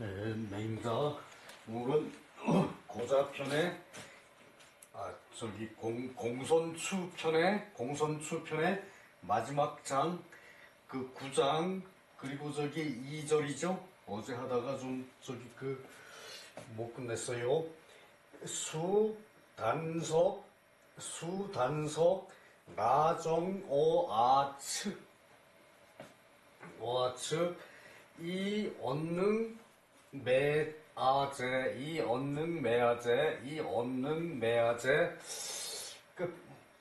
맹자 오늘은 고자편의 공손추편의 마지막 장 그 9장 그리고 저기 2절이죠. 어제 하다가 좀 못 끝냈어요. 수단석 나정오아측 이 언능 매아제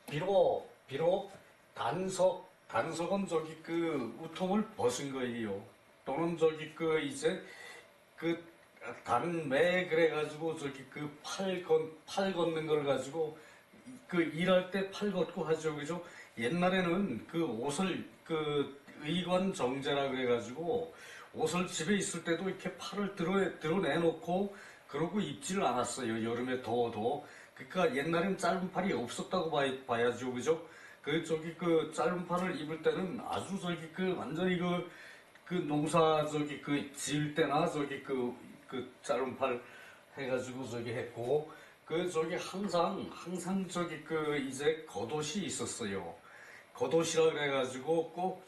비록 단석은 우통을 벗은 거예요. 또는 단매 그래가지고 팔 걷는 걸 가지고 일할 때 팔 걷고 하죠, 그죠? 옛날에는 옷을 의관 정제라 그래가지고 옷을 집에 있을 때도 이렇게 팔을 드러내놓고 그러고 입지를 않았어요. 여름에 더워도. 그러니까 옛날엔 짧은 팔이 없었다고 봐야죠, 그죠? 짧은 팔을 입을 때는 아주 완전히 농사 지을 때나 짧은 팔 해가지고 했고 항상 이제 겉옷이 있었어요. 겉옷이라 그래가지고 꼭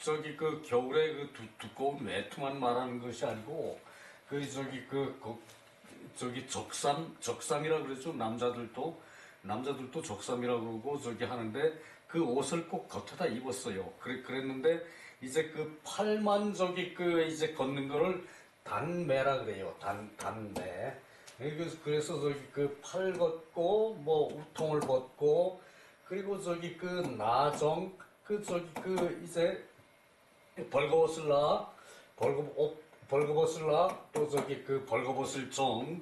겨울에 두꺼운 외투만 말하는 것이 아니고 적삼이라 그러죠. 남자들도 적삼이라 그러고 하는데 그 옷을 꼭 겉에다 입었어요. 그랬는데 이제 팔만 이제 걷는 거를 단매라 그래요. 단매. 그래서 팔 걷고 우통을 벗고 그리고 나정 이제 벌거벗을라 또 벌거벗을 정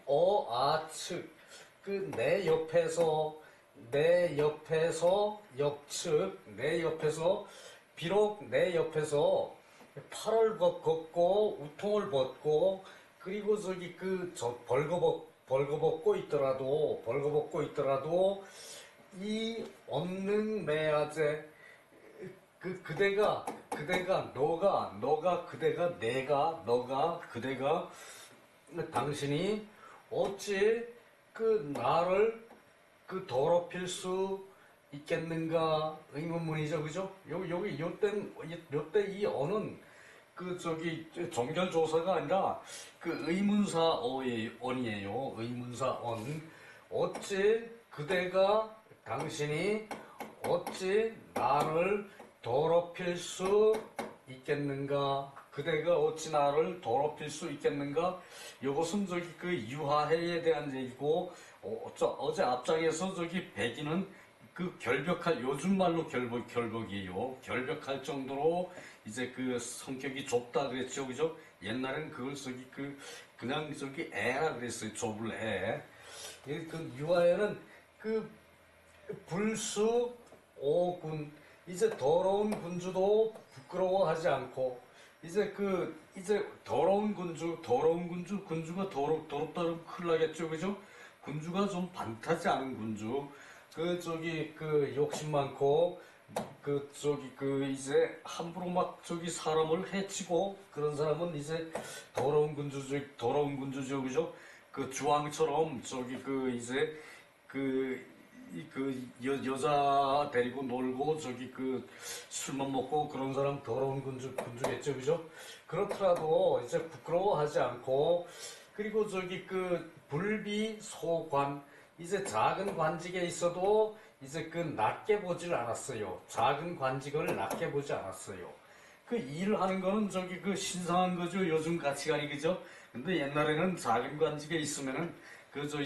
어아측 내 옆에서 비록 내 옆에서 팔을 걷고 우통을 벗고 그리고 벌거벗고 있더라도 이 언능 매아제 그대가 당신이 어찌 나를 더럽힐 수 있겠는가 의문문이죠, 그죠? 요때 이 어는 정결조사가 아니라 의문사어이에요. 의문사언. 당신이 어찌 나를 더럽힐 수 있겠는가? 그대가 어찌 나를 더럽힐 수 있겠는가? 이것은 유하해에 대한 얘기고, 어제 앞장에서 백인은 요즘 말로 결벽이에요. 결벽할 정도로 이제 성격이 좁다 그랬죠, 그죠? 옛날엔 그걸 그냥 애라 그랬어요. 좁을 애. 유하에는 불수 오군, 이제 더러운 군주도 부끄러워하지 않고, 이제 더러운 군주가 더럽다 그러면 큰일 나겠죠, 그죠? 군주가 좀 반타지 않은 군주, 욕심 많고, 이제 함부로 막 사람을 해치고, 그런 사람은 이제 더러운 군주죠, 그죠? 주왕처럼, 이제, 여자 데리고 놀고, 술만 먹고, 그런 사람 더러운 군주겠죠, 그죠? 그렇더라도, 이제 부끄러워하지 않고, 그리고 불비소관, 이제 작은 관직에 있어도 이제 낮게 보질 않았어요. 작은 관직을 낮게 보지 않았어요. 일을 하는 거는 신성한 거죠. 요즘 가치관이, 그죠? 근데 옛날에는 작은 관직에 있으면은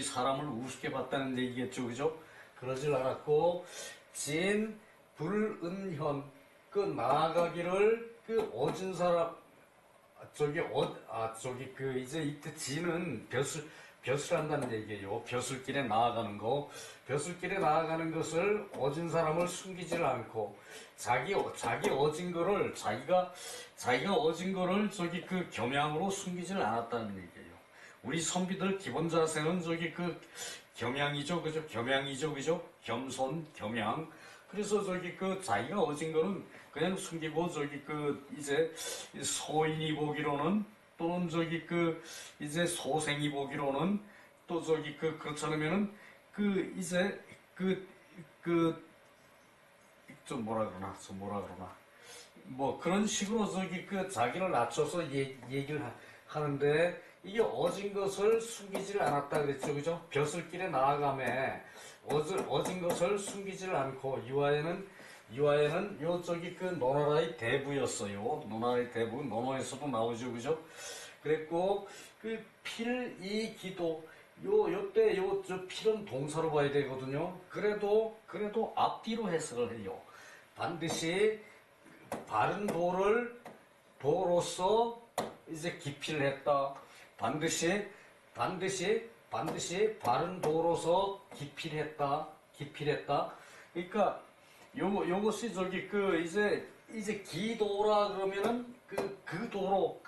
사람을 우습게 봤다는 얘기겠죠, 그죠? 그러질 않았고, 불은현, 나아가기를 어진 사람, 이제 이때 진은 벼슬 한다는 얘기예요. 벼슬길에 나아가는 거. 벼슬길에 나아가는 것을 어진 사람을 숨기질 않고, 자기가 어진 거를 겸양으로 숨기질 않았다는 얘기예요. 우리 선비들 기본 자세는 겸양이죠, 그죠? 그죠? 겸손, 겸양. 그래서 자기가 어진 거는 그냥 숨기고 이제 소인이 보기로는 또는 저기 그 이제 소생이 보기로는 또 저기 그 그렇지 않으면은 그 이제 그 좀 뭐라 그러나 뭐 그런 식으로 저기 그 자기를 낮춰서 얘기를 하는데 이게 어진 것을 숨기지를 않았다 그랬죠, 그죠? 벼슬길에 나아가매 어진 것을 숨기지를 않고 유아에는 요 저기 그 노나라의 대부였어요. 노나라의 대부, 논어에서도 나오죠, 그죠? 그랬고 그 필이 기도 요때 요 저 필은 동사로 봐야 되거든요. 그래도 앞뒤로 해석을 해요. 반드시 바른 도로서 이제 기필을 했다. 반드시 바른 도로서 기필했다. 그러니까 요것이 저기 그 이제 기도라 그러면은 그 도로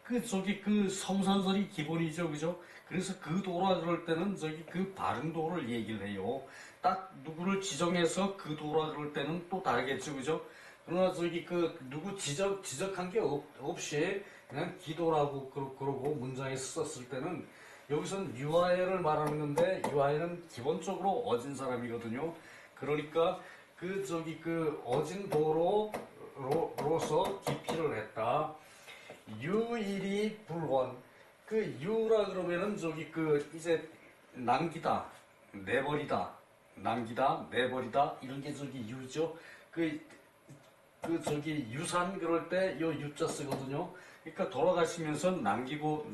그 저기 그 성선설이 기본이죠, 그죠? 그래서 그 도라 그럴 때는 저기 그 바른 도를 얘기를 해요. 딱 누구를 지정해서 그 도라 그럴 때는 또 다르겠죠, 그죠? 그러나 저기 그 누구 지적한 게 없이 그냥 기도라고 그러고 문장에 썼을 때는 여기서는 유아애를 말하는 건데 유아애는 기본적으로 어진 사람이거든요. 그러니까 그 저기 그 어진 도로로서 기피를 했다. 유일이 불원. 그 유라 그러면은 저기 그 이제 남기다 내버리다 이런 게 저기 유죠. 그 저기 유산 그럴 때 요 유자 쓰거든요. 그러니까 돌아가시면서 남기고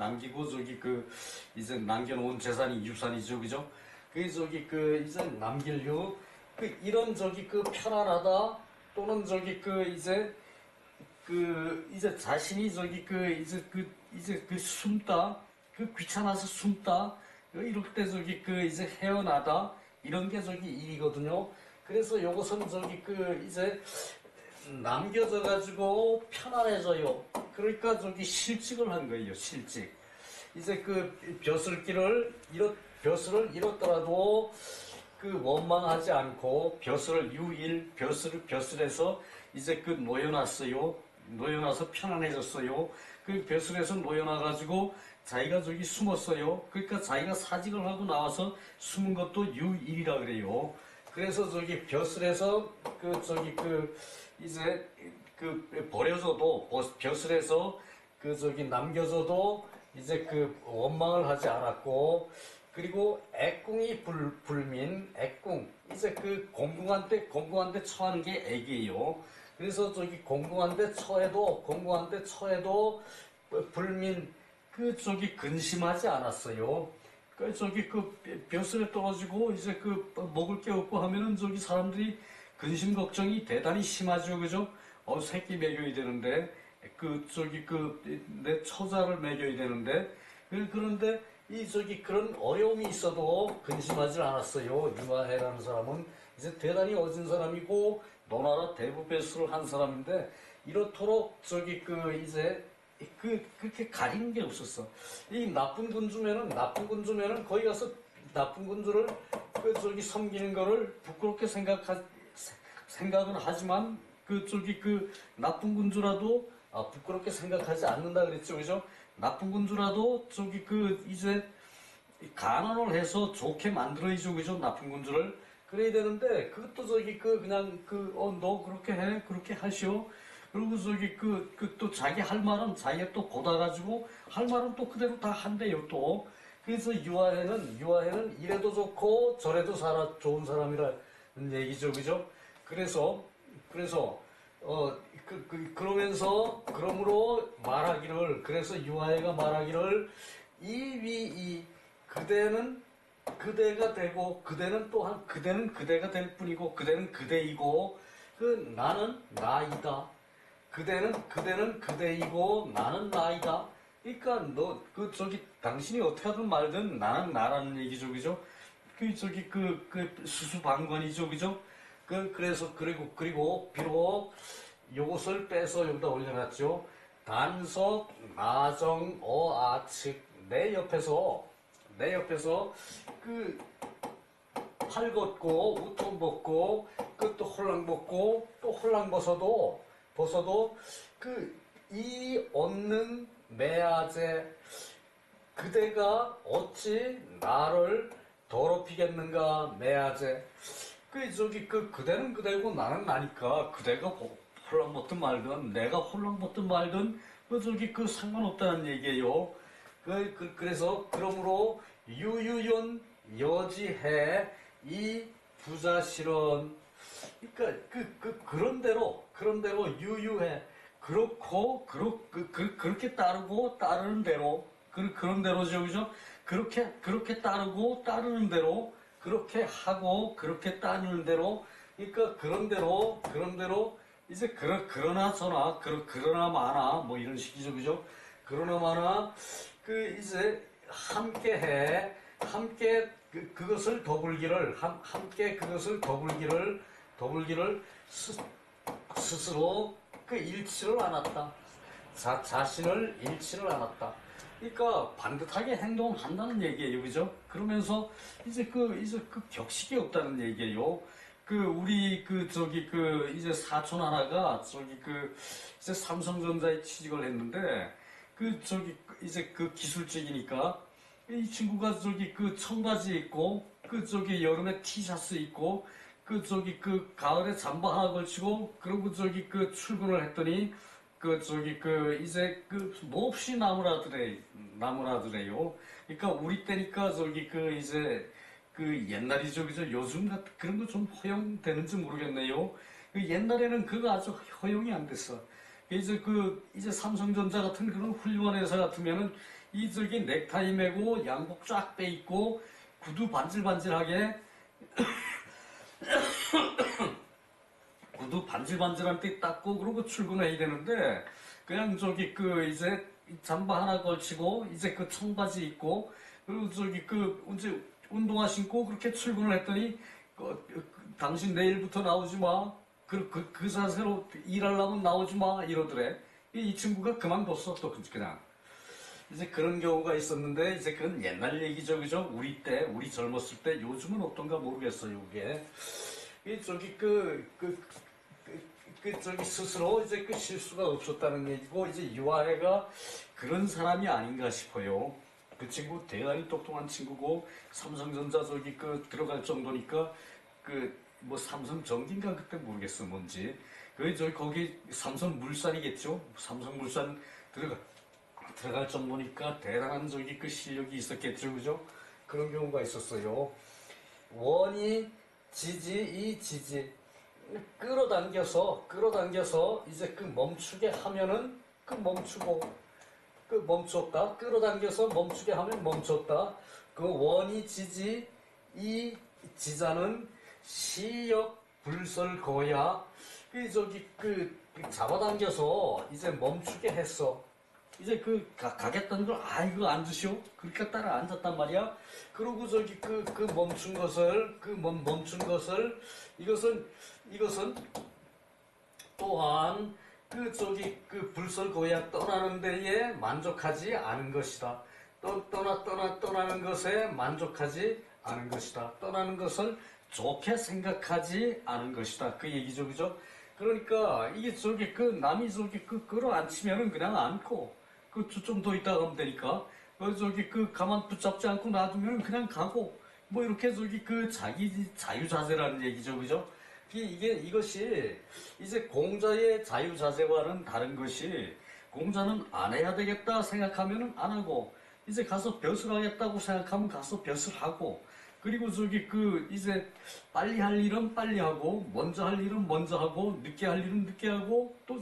저기 그 이제 남겨놓은 재산이 유산이죠, 그죠? 그 저기 그 이제 남길 그 이런 저기 그 편안하다 또는 저기 그 이제 자신이 저기 이제 숨다 귀찮아서 숨다 이럴 때 저기 이제 헤어나다 이런 게 저기 일이거든요. 그래서 요것은 저기 이제 남겨져 가지고 편안해져요. 그러니까 저기 실직을 한 거예요. 실직. 이제 벼슬을 잃었더라도 원망하지 않고 벼슬에서 이제 놓여놔서 편안해졌어요. 벼슬에서 놓여놔가지고 자기가 저기 숨었어요. 그러니까 자기가 사직을 하고 나와서 숨은 것도 유일이라 그래요. 그래서 저기 벼슬에서 이제 버려져도 벼슬에서 저기 남겨져도 이제 원망을 하지 않았고 그리고 애꿍이 불민 애꿍 이제 공공한 데 처하는 게 애기예요. 그래서 저기 공공한 데 처해도 불민 저기 근심하지 않았어요. 저기 벼슬에 떨어지고 이제 먹을 게 없고 하면은 저기 사람들이 근심 걱정이 대단히 심하죠, 그죠? 새끼 먹여야 되는데 내 처자를 먹여야 되는데 그런데 그런 어려움이 있어도 근심하지 않았어요. 유아해라는 사람은 이제 대단히 어진 사람이고 노나라 대부 배수를 한 사람인데 이렇도록 이제 그렇게 가리는 게 없었어. 이 나쁜 군주면은 거기 가서 나쁜 군주를 섬기는 거를 부끄럽게 생각은 하지만 나쁜 군주라도 부끄럽게 생각하지 않는다 그랬죠, 그죠? 나쁜 군주라도 이제 간언을 해서 좋게 만들어야죠, 그죠? 나쁜 군주를 그래야 되는데 그것도 너 그렇게 해 그렇게 하시오. 그리고 또 자기 할 말은 자기가 또 보다가지고 할 말은 또 그대로 다 한대요 또. 그래서 유아해는 이래도 좋고 저래도 좋은 사람이라는 얘기죠, 그죠? 그래서 그러므로 그래서 유아해가 말하기를 이위이 그대가 되고 그대는 또한 그대가 될 뿐이고 그대는 그대이고 나는 나이다. 그대는 그대이고 나는 나이다. 그러니까 당신이 어떻게 하든 말든 나는 나라는 얘기죠, 그죠? 수수방관이죠, 그죠? 그리고 비록 요것을 빼서 여기다 올려놨죠. 단석 나정 어아측 내 옆에서 팔 걷고 우통 벗고 또 홀랑 벗고 또 홀랑 벗어도 이 얻는 매아제 그대가 어찌 나를 더럽히겠는가 매아제 그대는 그대고 나는 나니까 그대가 홀랑벗든 말든 내가 홀랑벗든 말든 상관없다는 얘기예요. 그래서 그러므로 유유연 여지해 이 부자실은 그러니까 그런 대로 유유해 그렇게 따르고 따르는 대로 그런 대로죠, 그죠? 그렇게 따르고 따르는 대로 그렇게 하고 그렇게 따르는 대로 그러니까 그런 대로 이제 그러나 저나 그러나 마나 뭐 이런 식이죠, 그죠? 그러나 마나 이제 함께 그것을 함께 그것을 더불기를 스스로 잃지를 않았다. 자신을 잃지를 않았다. 그러니까 반듯하게 행동한다는 얘기예요, 그죠? 그러면서 이제 격식이 없다는 얘기예요. 이제 사촌 하나가 이제 삼성전자에 취직을 했는데 이제 기술직이니까 이 친구가 청바지 입고 여름에 티셔츠 입고 가을에 잠바 하나 걸치고 그리고 출근을 했더니 이제 몹시 나무라더래요. 그러니까 우리 때니까 이제 옛날이죠, 그죠? 요즘 그런 거 좀 허용되는지 모르겠네요. 옛날에는 그거 아주 허용이 안 됐어. 이제 삼성전자 같은 그런 훌륭한 회사 같으면은 넥타이 매고 양복 쫙 빼입고 구두 반질반질하게 구두 반질반질한 때 닦고 그러고 출근해야 되는데 그냥 이제 잠바 하나 걸치고 이제 청바지 입고 그리고 이제 운동화 신고 그렇게 출근을 했더니 당신 내일부터 나오지 마. 그 자세로 일하려면 나오지 마 이러더래. 이 친구가 그만뒀어 또 그냥. 이제 그런 경우가 있었는데 이제 그건 옛날 얘기죠, 그죠? 우리 젊었을 때 요즘은 어떤가 모르겠어요, 이게. 스스로 이제 실수가 없었다는 얘기고 이제 유아애가 그런 사람이 아닌가 싶어요. 그 친구 대단히 똑똑한 친구고 삼성전자 들어갈 정도니까 뭐 삼성전기인가 그때 모르겠어 뭔지 거기 삼성물산이겠죠. 삼성물산 들어갈 정도니까 대단한 실력이 있었겠죠, 그죠? 그런 경우가 있었어요. 원이 지지 끌어당겨서 이제 멈추게 하면은 멈추고 멈췄다. 끌어당겨서 멈추게 하면 멈췄다. 원이 지지 이 지자는 시역 불설거야. 잡아당겨서 이제 멈추게 했어. 이제 가겠다는 걸 이거 앉으시오. 그렇게 따라 앉았단 말이야. 그러고 멈춘 것을 이것은 또한 불설거야 떠나는 데에 만족하지 않은 것이다. 떠나는 것에 만족하지 않은 것이다. 떠나는 것을 좋게 생각하지 않은 것이다. 그 얘기죠, 그죠? 그러니까 이게 남이 끌어안치면은 그냥 안고 좀 더 있다 가면 되니까 가만 붙잡지 않고 놔두면 그냥 가고 뭐 이렇게 자기 자유자재라는 얘기죠, 그죠? 이것이 이제 공자의 자유자재와는 다른 것이 공자는 안 해야 되겠다 생각하면은 안 하고 이제 가서 벼슬 하겠다고 생각하면 가서 벼슬 하고 그리고 이제 빨리 할 일은 빨리 하고 먼저 할 일은 먼저 하고 늦게 할 일은 늦게 하고 또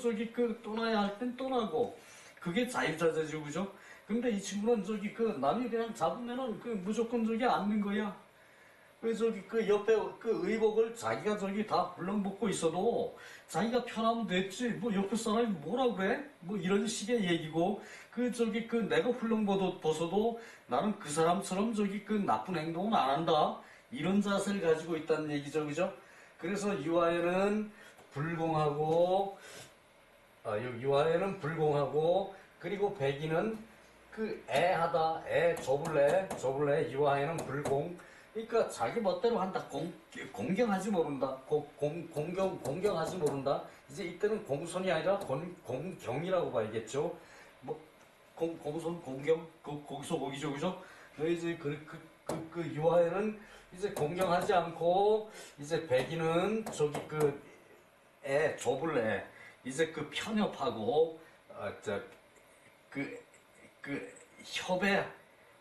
떠나야 할 땐 떠나고 그게 자유자재죠, 그죠? 근데 이 친구는 남이 그냥 잡으면은 무조건 앉는 거야. 옆에 의복을 자기가 다 훌렁벗고 있어도 자기가 편하면 됐지. 뭐 옆에 사람이 뭐라 그래? 뭐 이런 식의 얘기고 내가 벗어도 나는 그 사람처럼 나쁜 행동은 안 한다. 이런 자세를 가지고 있다는 얘기죠, 그죠? 그래서 유아에는 불공하고 그리고 백이는 애하다, 조불래, 유아에는 불공. 그러니까 자기 멋대로 한다. 공경하지 모른다. 공경하지 모른다. 이제 이때는 공손이 아니라 공경이라고 봐야겠죠. 뭐, 공손, 공경, 거기서 거기죠, 그죠? 이제 유아에는 이제 공경하지 않고, 이제 백이는 저기 좁을 이제 편협하고, 그,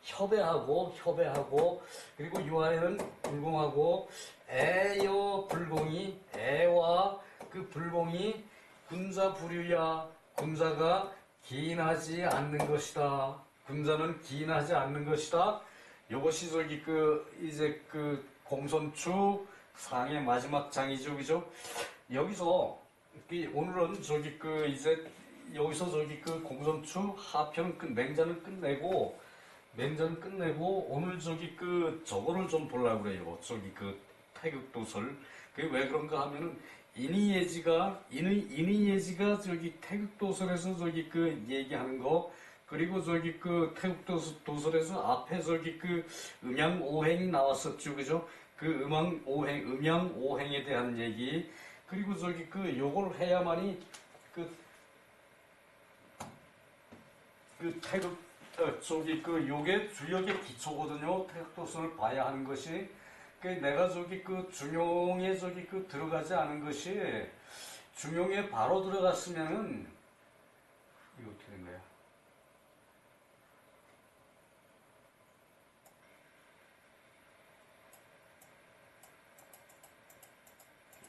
협회하고, 그리고 유아에는 불공하고, 애와 불공이 군자 불유야, 군자가 기인하지 않는 것이다. 군자는 기인하지 않는 것이다. 요것이 이제 공손추 상의 마지막 장이죠, 그죠? 여기서, 오늘은 이제, 여기서 공손추 하편 맹자는 끝내고, 오늘 저거를 좀 보려고 그래요. 태극도설. 그게 왜 그런가 하면은, 인의예지가 태극도설에서 얘기하는 거, 그리고 태극도설에서 앞에 음양오행이 나왔었죠. 그죠? 음양오행에 대한 얘기, 그리고 요걸 해야만이 요게 주역의 기초거든요. 태극도설을 봐야 하는 것이. 내가 중용에 들어가지 않은 것이, 중용에 바로 들어갔으면은, 이거 어떻게 된 거야?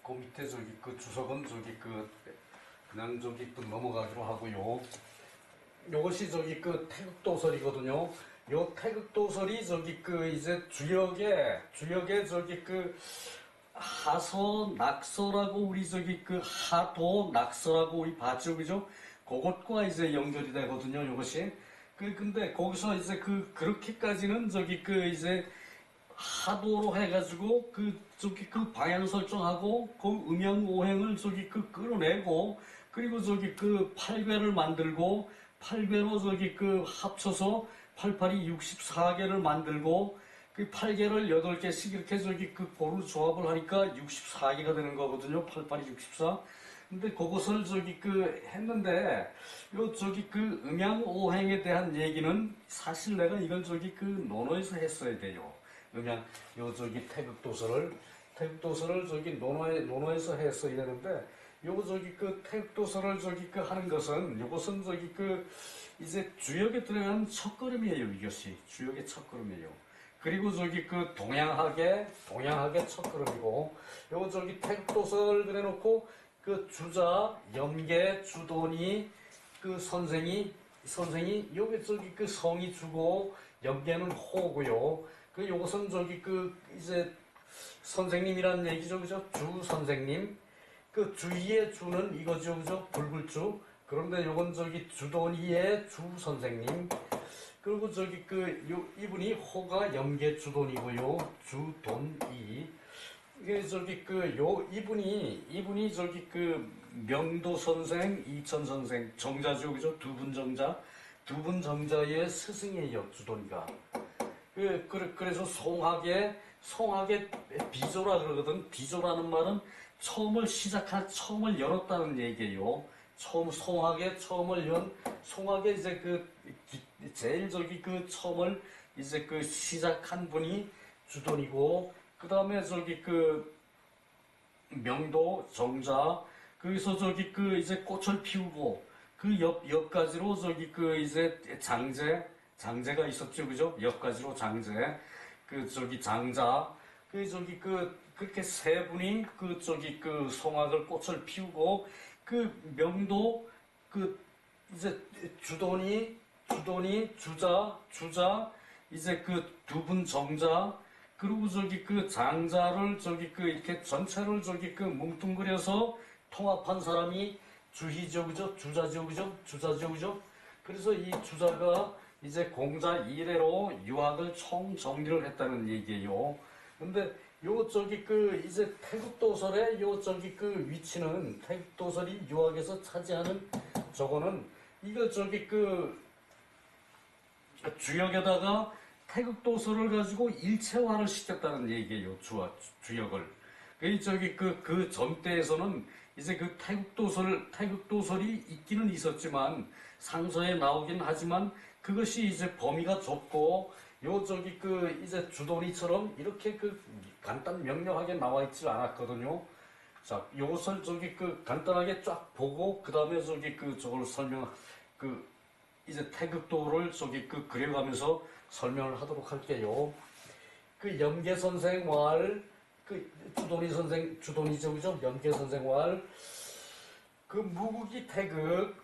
그 밑에 주석은 그냥 또 넘어가기로 하고요. 요것이 태극도설이거든요. 요 태극도설이 이제 주역에 하서 낙서라고 우리 하도 낙서라고 우리 봤죠, 그죠? 그것과 이제 연결이 되거든요, 요것이. 근데 거기서 이제 그렇게까지는 이제 하도로 해가지고 방향 설정하고 음양오행을 끌어내고, 그리고 8괴를 만들고, 8괴로 합쳐서 88이 64개를 만들고, 8개를 8개씩 이렇게 고루 조합을 하니까 64개가 되는 거거든요. 88이 64. 근데 그것을 했는데, 음양오행에 대한 얘기는 사실 내가 이걸 논어에서 했어야 돼요. 태극도설을 논어에서 했어야 되는데, 태극도설을 하는 것은, 요것은 이제 주역에 들어가는 첫걸음이에요, 이것이. 주역의 첫걸음이에요. 그리고 동양학의 첫걸음이고, 요거 태극도설 그래놓고, 주자, 염계, 주돈이, 선생이, 요게 성이 주고, 염계는 호고요. 요것은 이제, 선생님이란 얘기죠, 그죠? 주 선생님. 주위의 주는 이거죠, 그죠? 붉을주. 그런데 요건 주돈이의 주 선생님. 그리고 이분이 호가 염계 주돈이고요. 주돈이. 이게 이분이 명도 선생, 이천 선생, 정자죠, 그죠? 두 분 정자의 스승이에요, 주돈이가. 그래서 송학의 비조라 그러거든. 비조라는 말은 처음을 열었다는 얘기예요. 송학의 이제 제일 처음을 이제 시작한 분이 주돈이고, 그 다음에 명도, 정자, 거기서 이제 꽃을 피우고, 옆가지로 이제 장제가 있었죠, 그죠? 옆가지로 장제, 장자, 그렇게 세 분이 송악을 꽃을 피우고, 명도, 이제 주돈이, 주자, 이제 두 분 정자, 그리고 장자를 이렇게 전체를 뭉뚱그려서 통합한 사람이 주희죠, 그죠? 주자죠, 그죠? 그래서 이 주자가 이제 공자 이래로 유학을 총정리를 했다는 얘기예요. 근데 요 이제 태극도설의 요 위치는, 태극도설이 유학에서 차지하는 저거는, 이거 주역에다가 태극도서를 가지고 일체화를 시켰다는 얘기예요. 주역을. 그 전때에서는 이제 그 태극도설이 있기는 있었지만 상서에 나오긴 하지만 그것이 이제 범위가 좁고 이제 주도리처럼 이렇게 간단 명료하게 나와 있지 않았거든요. 자, 요것을 간단하게 쫙 보고 그 다음에 저걸 이제 태극도를 그려가면서 설명을 하도록 할게요. 염계 선생 왈, 주돈이죠, 그죠? 염계 선생 왈, 무국이 태극,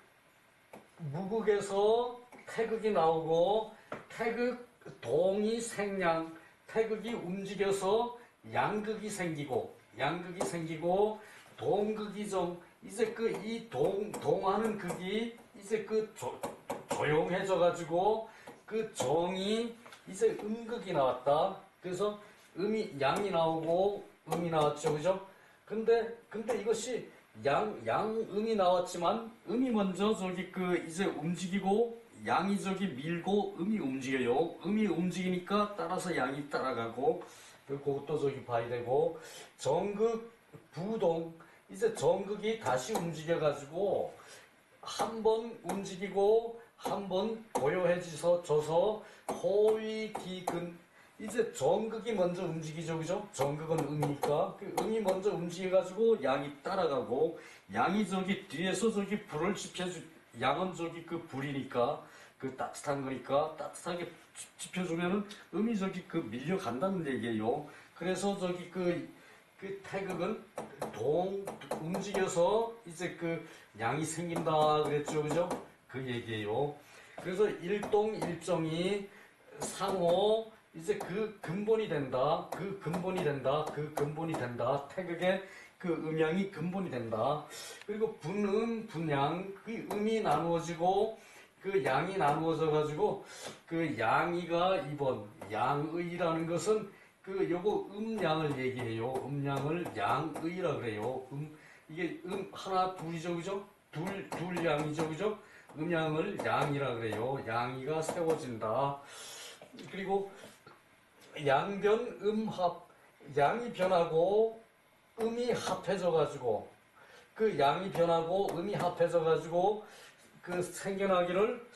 무국에서 태극이 나오고, 태극, 동이 생양, 태극이 움직여서 양극이 생기고, 동극이 이제 이 동하는 극이 이제 조용해져가지고 정이 이제 음극이 나왔다. 그래서 양이 나오고 음이 나왔죠, 그죠? 근데 이것이 양음이 나왔지만 음이 먼저 이제 움직이고 양이 밀고 음이 움직여요. 음이 움직이니까 따라서 양이 따라가고 그것도 봐야 되고 정극 부동 이제 정극이 다시 움직여가지고 한 번 움직이고 한 번 고요해져서 호위 기근 이제 정극이 먼저 움직이죠, 그죠? 정극은 음이니까 음이 먼저 움직여가지고 양이 따라가고 양이 뒤에서 불을 양은 불이니까 따뜻한 거니까 따뜻하게 지펴주면은 음이 밀려간다는 얘기예요. 그래서 태극은 움직여서 이제 양이 생긴다 그랬죠, 그죠? 그 얘기예요. 그래서 일동일정이 상호 이제 근본이 된다. 근본이 된다. 태극의 음양이 근본이 된다. 그리고 분음, 분양, 음이 나누어지고 양이 나누어져 가지고 양이가 2번, 양의라는 것은 요거 음양을 얘기해요. 음양을 양의라 그래요. 이게 하나 둘이죠, 그죠? 둘 양이죠, 그죠? 음양을 양이라 그래요. 양이가 세워진다. 그리고 양변 음합, 양이 변하고 음이 합해져 가지고 양이 변하고 음이 합해져 가지고 생겨나기를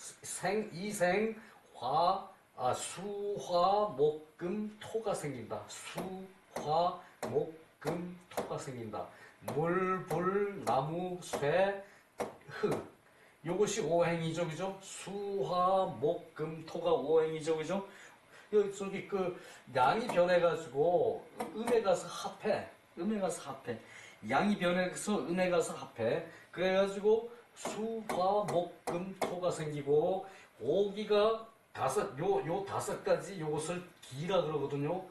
수화 목금 토가 생긴다. 수화 목금 토가 생긴다. 물, 불, 나무, 쇠, 흙. 요것이 오행이죠, 그죠? 수화 목금 토가 오행이죠, 그죠? 양이 변해가지고 음에 가서 합해. 양이 변해서 음에 가서 합해. 그래가지고 수화 목금 토가 생기고 오기가 요 다섯 가지 요것을 기라 그러거든요.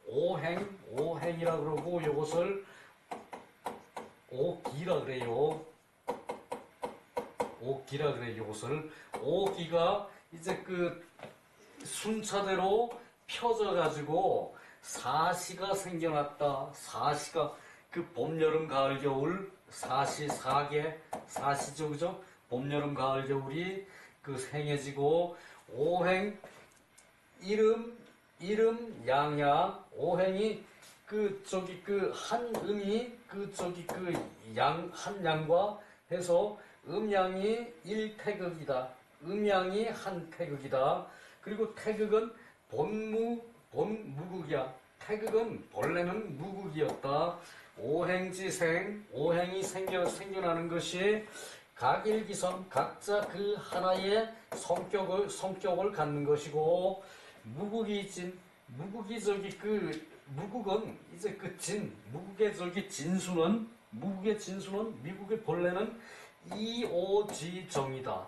오행이라 그러고 요것을 오기라 그래요. 요것을 오기가 이제 순차대로 펴져 가지고 사시가 생겨났다. 사시가 봄, 여름, 가을, 겨울 사시 4개 사시죠, 그죠? 봄, 여름, 가을, 겨울이 생해지고 오행 이름 양야 오행이 한 음이 한 양과 해서 음양이 1태극이다. 음양이 한 태극이다. 그리고 태극은 본무극이야. 태극은 본래는 무극이었다. 오행지생 오행이 생겨나는 것이 각일기성 각자 하나의 성격을 갖는 것이고 무국이 무국은 이제 무국의 진수는 미국의 본래는 이오지정이다.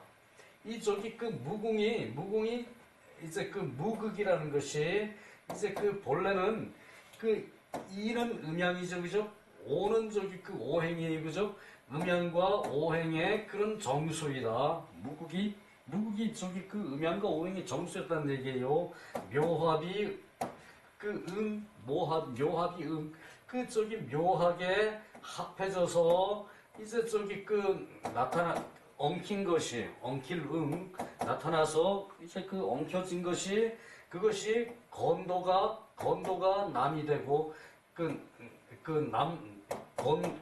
이 무궁이 이제 무극이라는 것이 이제 본래는 이는 음양이죠, 그죠? 오는 오행이에요, 그죠? 음양과 오행의 그런 정수이다. 무국이 음양과 오행의 정수였다는 얘기예요. 묘합이 묘합이 묘하게 합해져서 이제 엉킨 것이, 엉킬 나타나서 이제 그 엉켜진 것이, 그것이 건도가 남이 되고,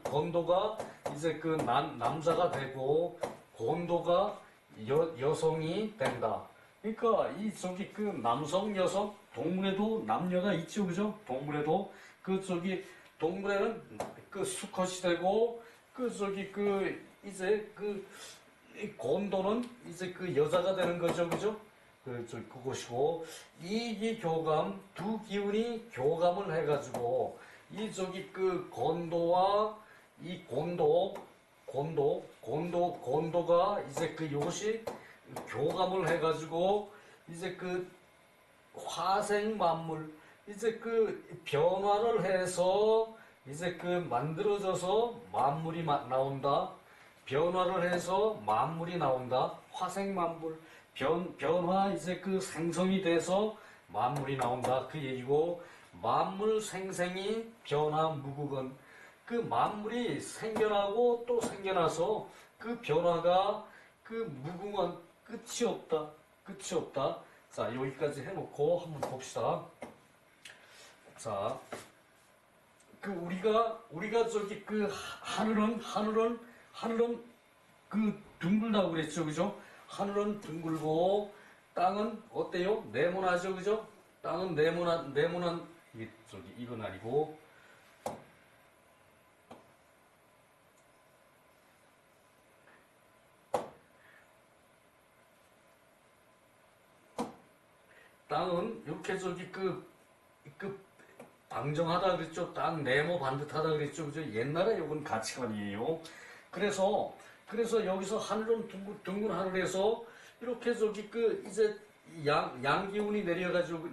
건도가 이제 그 남자가 되고, 곤도가 여성이 된다. 그러니까 이 저기 그 남성, 여성, 동물에도 남녀가 있죠, 그죠? 동물에도 그 저기 동물에는 그 수컷이 되고 그 저기 그 이제 그 이 곤도는 이제 그 여자가 되는 거죠, 그죠? 그것이고 이 교감 두 기운이 교감을 해가지고 이 저기 그 곤도와 이 곤도가 이제 그 요것이 교감을 해가지고 이제 그 화생 만물 이제 그 변화를 해서 이제 그 만들어져서 만물이 나온다. 변화를 해서 만물이 나온다. 화생 만물 변화 이제 그 생성이 돼서 만물이 나온다. 그 얘기고 만물 생생이 변화 무국은 그 만물이 생겨나고 또 생겨나서 그 변화가 그 무궁한 끝이 없다. 끝이 없다. 자, 여기까지 해놓고 한번 봅시다. 자, 그 우리가 저기 그 하늘은 그 둥글다고 그랬죠, 그죠? 하늘은 둥글고 땅은 어때요? 네모나죠, 그죠? 땅은 네모난 이게 저기 이건 아니고. 땅은 이렇게 저기 그 방정하다 그랬죠. 땅 네모 반듯하다 그랬죠. 그죠? 옛날에 이건 가치관이에요. 그래서 여기서 하늘은 둥근 하늘에서 이렇게 저기 그 이제 양기운이 내려가지고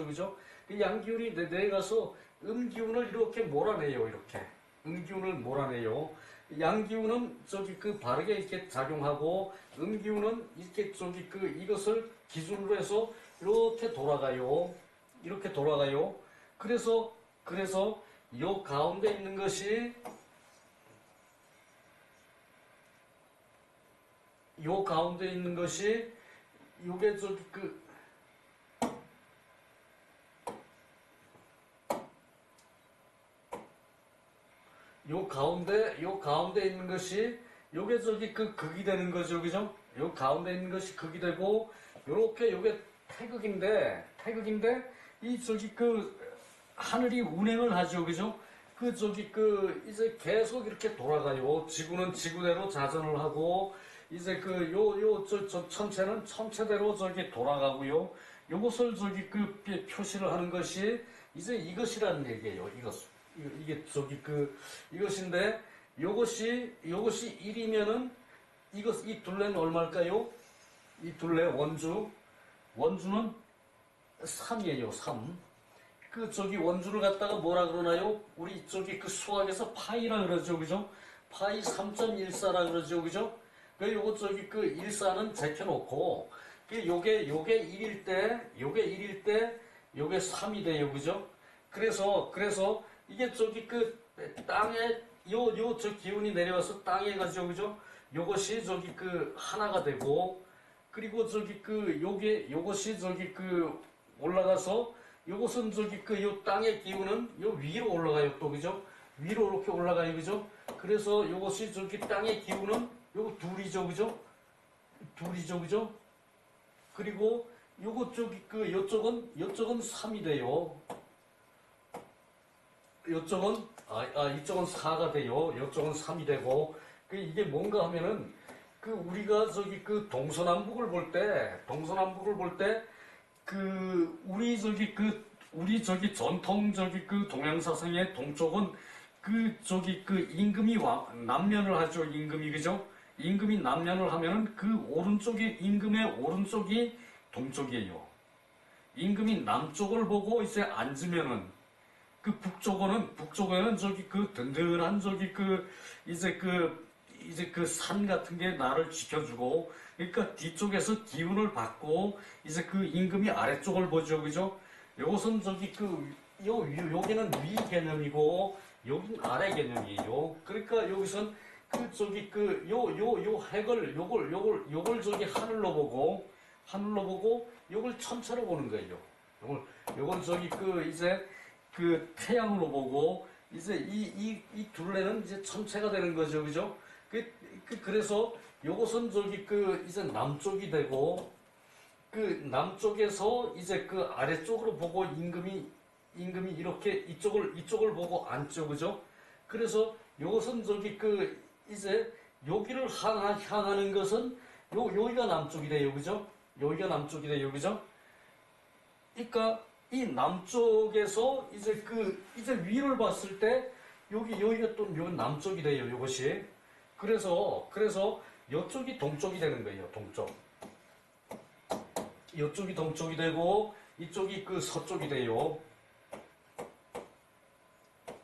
그죠? 그 양기운이 내려가서 음기운을 이렇게 몰아내요. 이렇게 음기운을 몰아내요. 양기운은 저기 그 바르게 이렇게 작용하고 음기운은 이렇게 저기 그 이것을 기준으로 해서 이렇게 돌아가요. 이렇게 돌아가요. 그래서 요 가운데 있는 것이 요게 저기 요 가운데 있는 것이 요게 저기 그 극이 되는 거죠, 그죠? 요 가운데 있는 것이 극이 되고 요렇게 요게 태극인데 이 저기 그 하늘이 운행을 하죠, 그죠? 그 저기 그 이제 계속 이렇게 돌아가요. 지구는 지구대로 자전을 하고 이제 그 저 천체는 천체대로 저기 돌아가고요. 요것을 저기 그 표시를 하는 것이 이제 이것이라는 얘기예요. 이게 저기 그 이것인데 요것이 1이면은 이 둘레는 얼마일까요? 이 둘레 원주는 3이에요. 3. 그 저기 원주를 갖다가 뭐라 그러나요? 우리 저기 그 수학에서 파이라 그러죠, 그죠? 파이 3.14라 그러죠, 그죠? 그 요거 저기 그 14는 제껴놓고 그 요게 1일 때 요게 3이 돼요, 그죠? 그래서 이게 저기 그 땅에 저 기운이 내려와서 땅에 가죠, 그죠? 요것이 저기 그 하나가 되고 그리고 저기 그 요것이 저기 그 올라가서 요것은 저기 그 요 땅의 기운은 요 위로 올라가요, 또 그죠? 위로 이렇게 올라가요, 그죠? 그래서 요것이 저기 땅의 기운은 요거 둘이죠, 그죠? 그죠? 그리고 요거 저기 그 요쪽은 3이 돼요. 이쪽은 4가 돼요. 이쪽은 3이 되고 그 이게 뭔가 하면은 그 우리가 저기 그 동서남북을 볼 때 그 우리 저기 전통 저기 그 동양사상의 동쪽은 그 저기 그 임금이 남면을 하죠. 임금이, 그죠? 임금이 남면을 하면은 그 임금의 오른쪽이 동쪽이에요. 임금이 남쪽을 보고 이제 앉으면은 그 북쪽에는 저기 그 든든한 저기 그 이제 그 산 같은 게 나를 지켜주고, 그러니까 뒤쪽에서 기운을 받고 이제 그 임금이 아래쪽을 보죠, 그죠? 요것은 저기 여기는 위 개념이고 여기는 아래 개념이에요. 그러니까 여기선 그 저기 그 요 핵을 요걸 저기 하늘로 보고 요걸 천체로 보는 거예요. 요걸 저기 그 이제 그 태양으로 보고 이제 이 둘레는 이제 천체가 되는 거죠, 그죠? 그래서 요것은 저기 그 이제 남쪽이 되고 그 남쪽에서 이제 그 아래쪽으로 보고 임금이 이렇게 이쪽을 보고 앉죠, 그죠? 그래서 요것은 저기 그 이제 여기를 향하는 것은 여기가 남쪽이 돼요, 그죠? 여기가 남쪽이 돼요, 그죠? 그러니까 이 남쪽에서 이제 이제 위를 봤을 때 여기가 또 남쪽이 돼요, 이것이. 그래서 이쪽이 동쪽이 되는 거예요, 동쪽. 이쪽이 동쪽이 되고 이쪽이 그 서쪽이 돼요.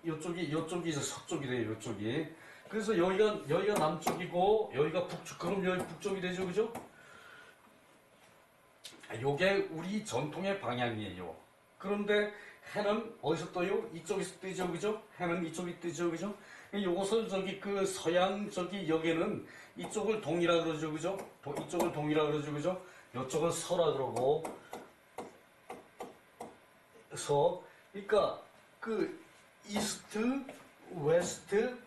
이쪽이 이제 서쪽이 돼요, 이쪽이. 그래서 여기가 남쪽이고 여기가 북쪽. 그럼 여기 북쪽이 되죠, 그죠? 요게 우리 전통의 방향이에요. 그런데 해는 어디서 떠요? 이쪽에서 뜨죠, 그죠? 해는 이쪽이 뜨죠, 그죠? 요것을 저기 그 서양 저기 여기는 이쪽을 동이라 그러죠, 그죠? 이쪽을 동이라 그러죠, 그죠? 이쪽은 서라 그러고 서. 그러니까 그 이스트, 웨스트,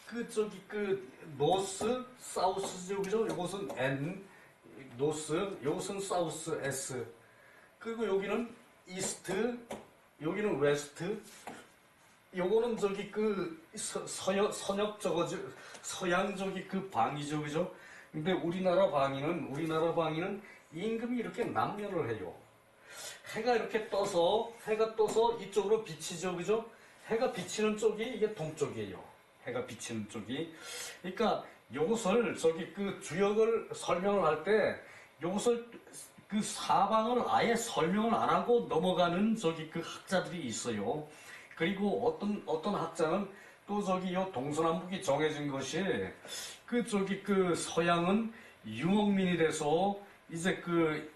그 저기 그 노스, 사우스죠, 그죠? 요것은 N, 노스, 요것은 사우스, S. 그리고 여기는 이스트, 여기는 웨스트. 요거는 저기 그 서역 저거죠, 서양 저기 그 방이죠, 그죠? 근데 우리나라 방위는 임금이 이렇게 남면을 해요. 해가 떠서 이쪽으로 비치죠, 그죠? 해가 비치는 쪽이 이게 동쪽이에요. 해가 비치는 쪽이. 그러니까 요것을 저기 그 주역을 설명을 할 때 요것을 그 사방을 아예 설명을 안 하고 넘어가는 저기 그 학자들이 있어요. 그리고 어떤 학자는 또 저기 요 동서남북이 정해진 것이 그 저기 그 서양은 유목민이 돼서 이제 그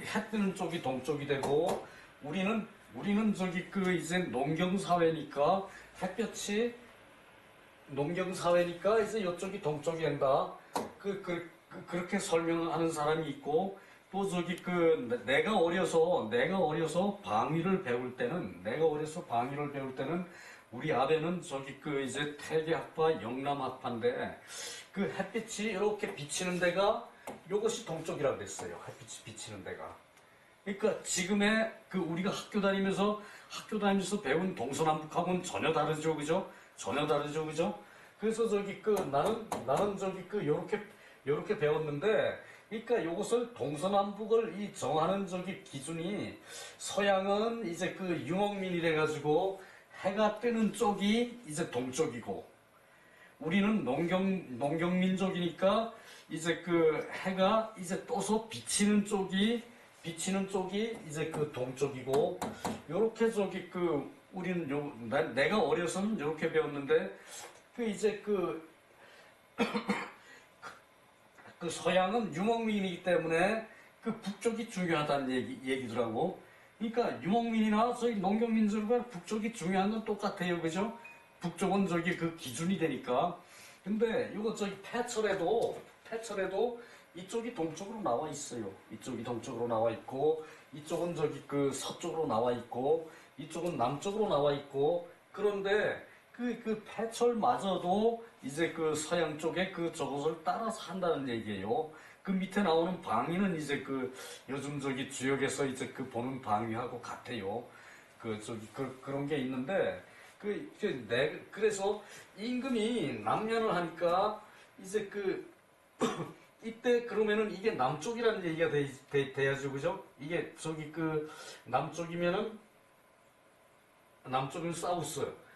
해 뜨는 쪽이 동쪽이 되고 우리는 저기 그 이제 농경사회니까 햇볕이 농경사회니까 이제 이쪽이 동쪽이 된다. 그렇게 설명하는 사람이 있고 또 저기 그 내가 어려서 방위를 배울 때는 우리 아베는 저기 그 이제 태계학파 영남학파인데 그 햇빛이 이렇게 비치는 데가 이것이 동쪽이라고 그랬어요. 햇빛이 비치는 데가. 그러니까 지금의 그 우리가 학교 다니면서 배운 동서남북하고는 전혀 다르죠, 그죠? 전혀 다르죠, 그죠? 그래서 저기 그 나는 저기 그 요렇게 배웠는데, 그러니까 요것을 동서남북을 이 정하는 저기 기준이 서양은 이제 그 유목민이 돼가지고 해가 뜨는 쪽이 이제 동쪽이고 우리는 농경민족이니까 이제 그 해가 이제 떠서 비치는 쪽이 이제 그 동쪽이고 요렇게 저기 그 우리는 내가 어려서는 요렇게 배웠는데 그 이제 그 서양은 유목민이기 때문에 그 북쪽이 중요하다는 얘기더라고. 그러니까 유목민이나 저희 농경민족과 북쪽이 중요한 건 똑같아요, 그죠? 북쪽은 저기 그 기준이 되니까. 근데 이거 저기 패철에도 이쪽이 동쪽으로 나와 있어요. 이쪽이 동쪽으로 나와 있고, 이쪽은 저기 그 서쪽으로 나와 있고, 이쪽은 남쪽으로 나와 있고, 그런데 그 패철마저도 이제 그 서양 쪽에 그 저것을 따라서 한다는 얘기예요. 그 밑에 나오는 방위는 이제 그 요즘 저기 주역에서 이제 그 보는 방위하고 같아요. 그런 게 있는데, 그래서 임금이 남면을 하니까 이제 이때 그러면은 이게 남쪽이라는 얘기가 돼야죠, 그죠? 이게 저기 그 남쪽이면은 남쪽은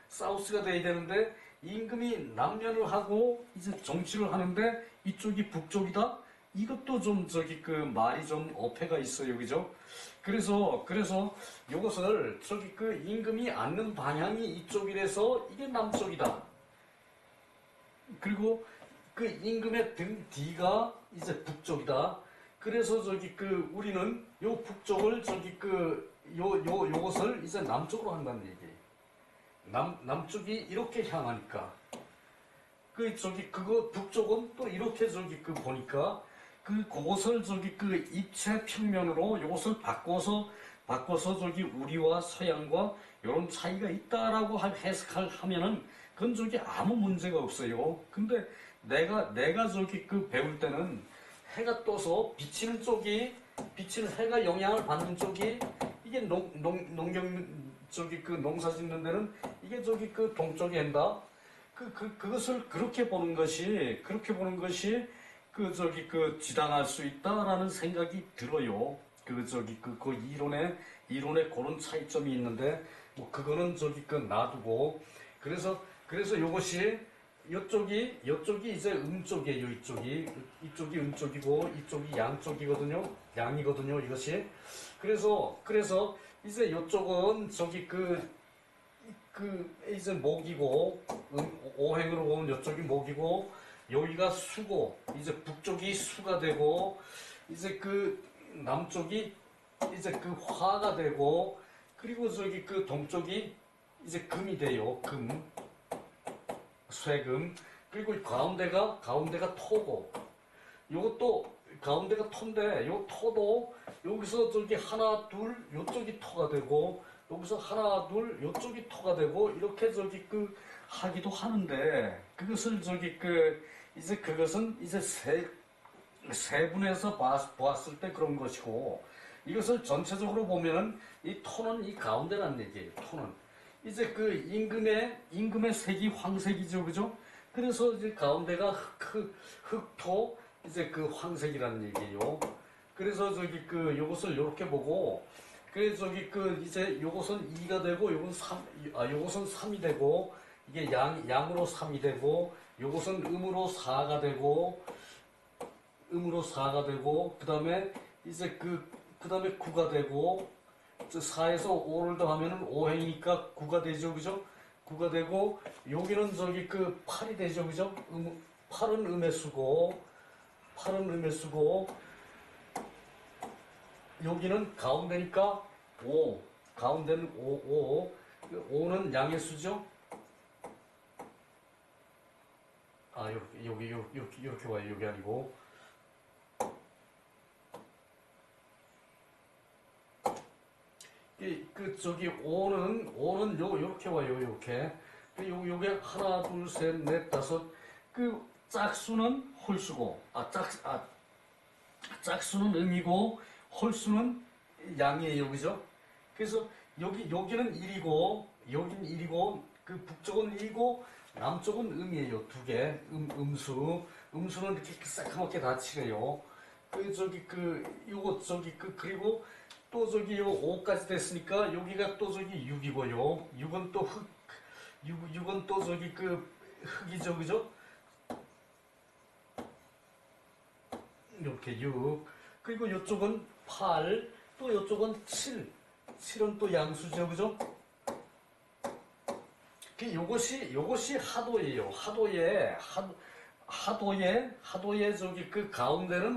사우스가 돼야 되는데 임금이 남면을 하고 이제 정치를 하는데 이쪽이 북쪽이다? 이것도 좀 저기 그 말이 좀 어폐가 있어요, 그죠? 그래서 이것을 저기 그 임금이 앉는 방향이 이쪽이라서 이게 남쪽이다. 그리고 그 임금의 등 뒤가 이제 북쪽이다. 그래서 저기 그 우리는 요 북쪽을 저기 그 요것을 이제 남쪽으로 한다는 얘기예요. 남쪽이 이렇게 향하니까 그 저기 그거 북쪽은 또 이렇게 저기 그 보니까 그것을 저기 그 입체 평면으로 이것을 바꿔서 저기 우리와 서양과 이런 차이가 있다라고 해석하면은 그건 저기 아무 문제가 없어요. 근데 내가 저기 그 배울 때는 해가 떠서 비치는 쪽이 비치는 해가 영향을 받는 쪽이 이게 농경 저기 그 농사 짓는 데는 이게 저기 그 동쪽에 한다. 그것을 그렇게 보는 것이 그 저기 그 지당할 수 있다라는 생각이 들어요. 그 저기 그 이론에 그런 차이점이 있는데 뭐 그거는 저기 그 놔두고 그래서 요것이 이쪽이 이제 음쪽이에요. 이쪽이 음쪽이고 이쪽이 양이거든요. 이것이 그래서 이제 이쪽은 저기 이제 목이고 오행으로 보면 이쪽이 목이고 여기가 수고 이제 북쪽이 수가 되고 이제 그 남쪽이 이제 그 화가 되고 그리고 저기 그 동쪽이 이제 금이 돼요. 쇠금. 그리고 가운데가 토고 요것도 가운데가 토인데 요 토도 여기서 저기 하나 둘 요쪽이 토가 되고 여기서 하나 둘 요쪽이 토가 되고 이렇게 저기 그 하기도 하는데 그것을 저기 이제 그것은 이제 세분해서 보았을 때 그런 것이고 이것을 전체적으로 보면은 이 토는 이 가운데란 얘기예요. 토는 이제 그 임금의 색이 황색이죠, 그죠? 그래서 이제 가운데가 흑토 이제 그 황색이라는 얘기예요. 그래서 저기 요것을 이렇게 보고 그래서 저기 이제 요것은 2가 되고 요것은 3이 되고 이게 양으로 3이 되고 요것은 음으로 4가 되고 그다음에 이제 그다음에 9가 되고 4에서 5를 더하면은 5행이니까 9가 되죠, 그죠? 9가 되고 여기는 저기 8이 되죠, 그죠? 8은 음의 수고 여기는 가운데니까 5 가운데는 5는 양의 수죠? 아 이렇게 와요. 여기 아니고 저기 5는 요렇게 와요. 요렇게 요게 하나 둘 셋 넷 다섯 짝수는 홀수고 짝수는 음이고 홀수는 양이에요, 그죠? 그래서 여기는 1이고 여기는 1이고 북쪽은 1이고 남쪽은 음이에요. 두 개 음수는 이렇게 새카맣게 다 칠해요. 요거 그리고 또 저기 요 5까지 됐으니까 여기가 또 저기 6이고요. 6은 또 6은 또 저기 흑이죠, 그죠? 이렇게 6 그리고 이쪽은 8 또 이쪽은 7은 또 양수죠, 그죠? 요것이 하도예요. 하도에 저기 가운데는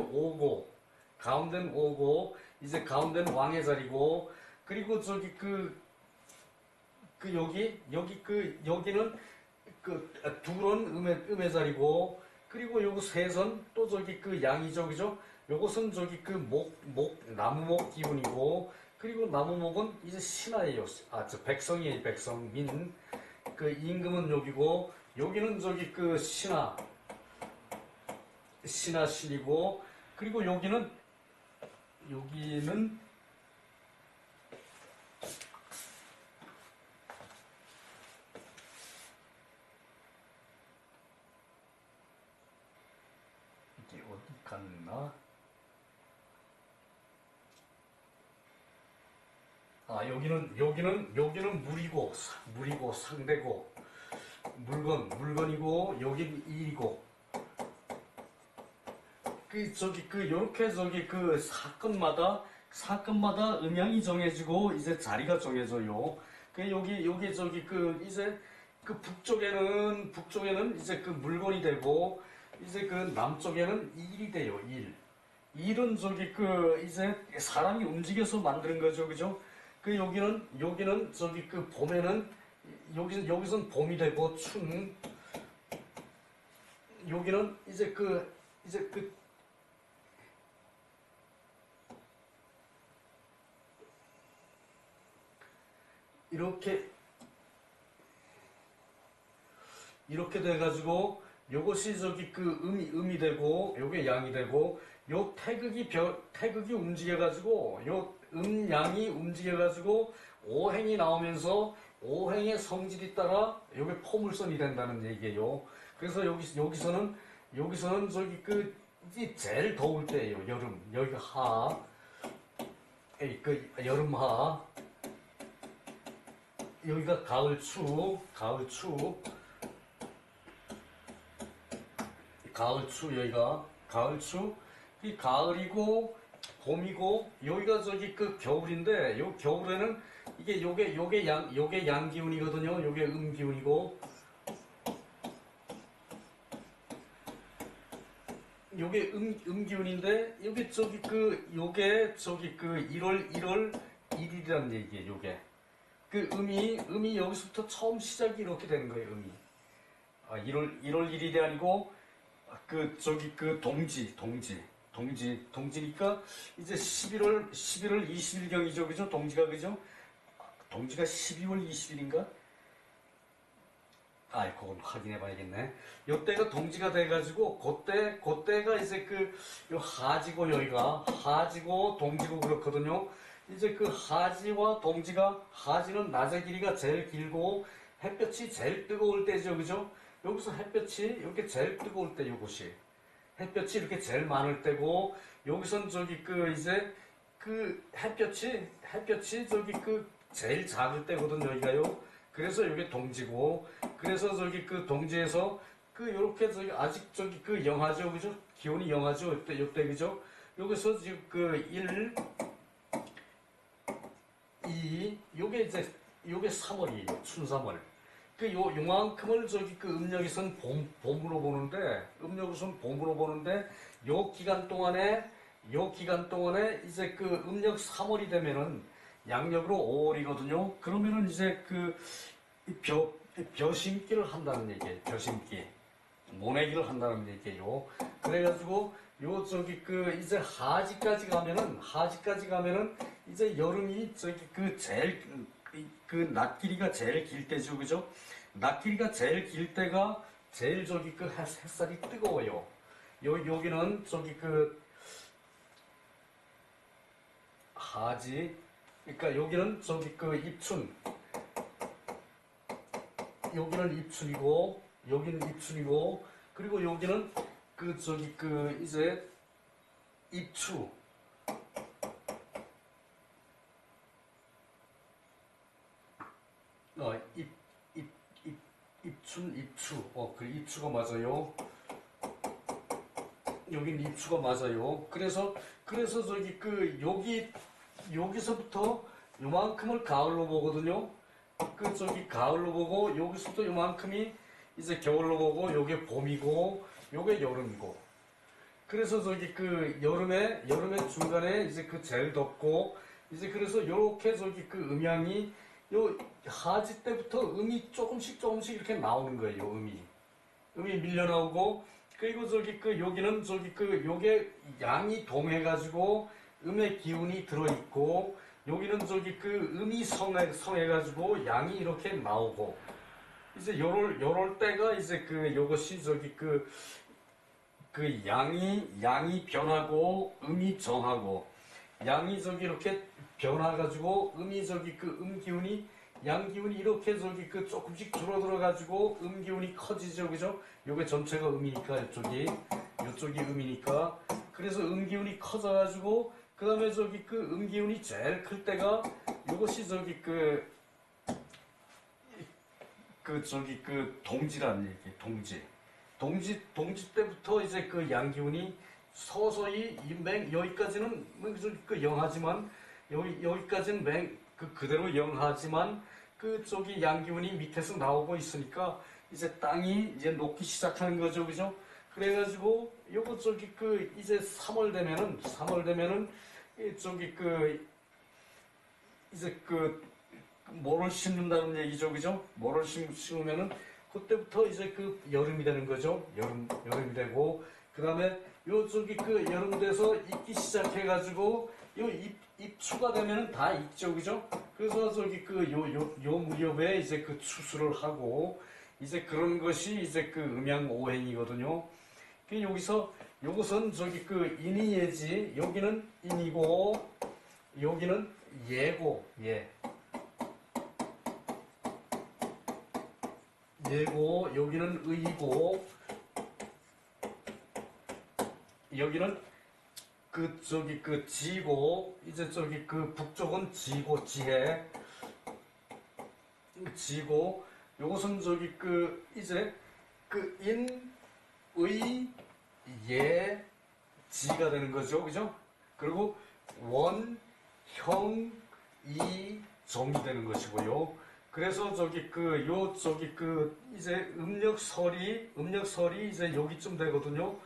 5고 이제 가운데는 왕의 자리고 그리고 저기 여기는 둘은 음의 자리고 그리고 요거 셋은 또 저기 양이죠, 그죠? 요것은 저기 나무목 기운이고 그리고 나무목은 이제 신하예요. 저 백성이에요, 백성 민. 임금은 여기고 여기는 저기 신하신이고 그리고 여기는 이게 어디 갔나? 여기는 물이고 상대고 물건이고 여기는 일이고 요렇게 사건마다 음양이 정해지고 이제 자리가 정해져요. 여기 이제 북쪽에는 이제 물건이 되고 이제 남쪽에는 일이 돼요. 일은 이제 사람이 움직여서 만드는 거죠, 그죠? 여기는 봄에는 여기선 봄이 되고 여기는 이제 그 이렇게 돼가지고 요것이 저기 그 음이 되고 요게 양이 되고 요 태극이 움직여가지고 요 양이 움직여가지고 오행이 나오면서 오행의 성질이 따라 요게 포물선이 된다는 얘기예요. 그래서 여기서는 저기 이제 제일 더울 때예요. 여름 여기가 여름 여기가 여기가 가을추, 이 가을이고 봄이고 여기가 저기 겨울인데 요 겨울에는 이게 요게 양 기운이거든요. 요게 음 기운이고 요게 음 기운인데 요게 요게 1월 1일이라는 얘기예요. 요게 음이 여기서부터 처음 시작이 이렇게 되는 거예요. 음이 1월 1일이 아니고 동지니까 이제 11월 20일경이죠. 그죠? 동지가 12월 20일인가? 그건 확인해 봐야겠네. 요때가 동지가 돼가지고, 그때가 이제 요 하지고 여기가, 하지고 동지고 그렇거든요. 이제 하지와 동지가, 하지는 낮의 길이가 제일 길고, 햇볕이 제일 뜨거울 때죠. 그죠? 여기서 햇볕이 이렇게 제일 뜨거울 때 요것이. 햇볕이 이렇게 제일 많을 때고, 여기선 이제 햇볕이 제일 작을 때거든, 여기가요. 그래서 이게 동지고, 그래서 동지에서 요렇게 아직 영하죠, 그죠? 기온이 영하죠, 요때, 그죠? 여기서 지금 1, 2, 요게 3월이에요, 춘3월. 요만큼을 음력에선 봄으로 보는데, 요 기간 동안에 이제 음력 3월이 되면은 양력으로 5월이거든요. 그러면은 이제 벼심기를 한다는 얘기예요. 벼심기. 모내기를 한다는 얘기예요. 그래가지고 이제 하지까지 가면은 이제 여름이 제일 낮 길이가 제일 길 때죠. 그죠? 낮 길이가 제일 길 때가 제일 햇살이 뜨거워요. 여기는 하지, 그러니까 여기는 여기는 입춘이고, 그리고 여기는 이제 입추. 입추. 입추가 맞아요. 여긴 입추가 맞아요. 그래서 여기서부터 요만큼을 가을로 보거든요. 가을로 보고, 여기서부터 요만큼이 이제 겨울로 보고, 요게 봄이고, 요게 여름이고. 그래서 여름에 중간에 이제 제일 덥고, 이제 그래서 요렇게 음양이 요 하지 때부터 음이 조금씩 이렇게 나오는 거예요. 음이 밀려 나오고, 그리고 여기는 요게 양이 동해가지고 음의 기운이 들어있고, 여기는 음이 성해가지고 양이 이렇게 나오고, 이제 요럴 때가 이제 요것이 양이 변하고 음이 정하고, 양이 이렇게 변화가지고 음이 음 기운이 양 기운이 이렇게 조금씩 줄어들어가지고 음 기운이 커지죠. 그죠? 요게 전체가 음이니까 요쪽이 음이니까, 그래서 음 기운이 커져가지고, 그 다음에 음 기운이 제일 클 때가 요것이 동지라는 얘기. 동지 때부터 이제 양 기운이 서서히 여기까지는 영하지만, 여기까지는 그대로 영하지만, 양 기운이 밑에서 나오고 있으니까 이제 땅이 이제 녹기 시작하는 거죠. 그죠? 그래가지고 요거 이제 3월 되면은 이제 모를 심는다는 얘기죠. 그죠? 모를 심으면은 그때부터 이제 그 여름이 되는 거죠. 여름이 되고, 그 다음에 요쪽이 그 여름 돼서 익기 시작해가지고, 요 입추가 되면은 다 익죠, 그죠? 그래서 저기 그 요 무렵에 이제 그 추수를 하고, 이제 그런 것이 이제 그 음양오행이거든요. 그 여기서, 요것은 저기 그 인이 예지, 여기는 인이고, 여기는 예고, 예. 예고, 여기는 의고, 여기는 그 저기 그 지고, 이제 저기 그 북쪽은 지고, 지해, 지고, 요것은 저기 그 이제 그 인, 의, 예, 지가 되는 거죠, 그죠? 그리고 원, 형, 이, 점이 되는 것이고요. 그래서 저기 그 요 저기 그 이제 음력설이 이제 여기쯤 되거든요.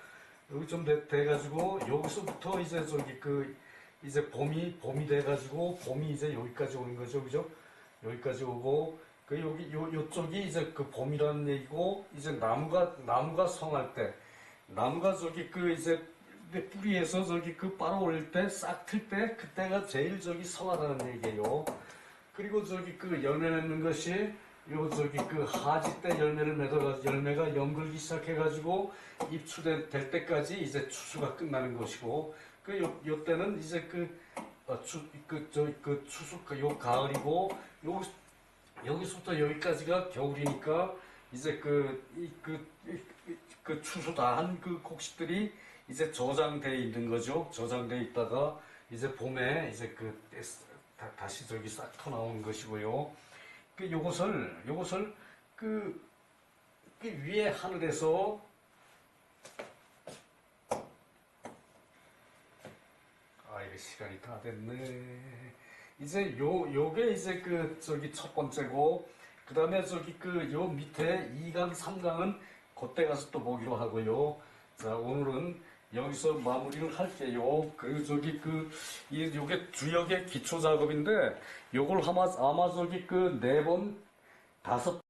여기쯤 돼가지고 여기서부터 이제 저기 그 이제 봄이 돼가지고 봄이 이제 여기까지 오는 거죠, 그죠? 여기까지 오고 그 여기 요쪽이 이제 그 봄이라는 얘기고 이제 나무가 성할 때 나무가 저기 그 이제 뿌리에서 저기 그 빨아올릴 때 싹 틀 때 그때가 제일 저기 성하다는 얘기예요. 그리고 저기 그 열매 맺는 것이 요 저기 그 하지 때 열매를 맺어가지고 열매가 연글기 시작해가지고 입추될 때까지 이제 추수가 끝나는 것이고 요 때는 이제 추수 요 가을이고 여기서부터 여기까지가 겨울이니까 이제 그 추수 다 한 그 곡식들이 이제 저장돼 있는 거죠. 저장돼 있다가 이제 봄에 이제 다시 저기 싹 터나오는 것이고요. 요것을 그 위에 하늘에서 이게 시간이 다 됐네. 이제 요게 이제 그 저기 첫 번째고 그 다음에 저기 요 밑에 2강, 3강은 그때 가서 또 보기로 하고요. 자, 오늘은 여기서 마무리를 할게요. 그리고 저기 요게 주역의 기초 작업인데, 요걸 아마 저기 4번, 5번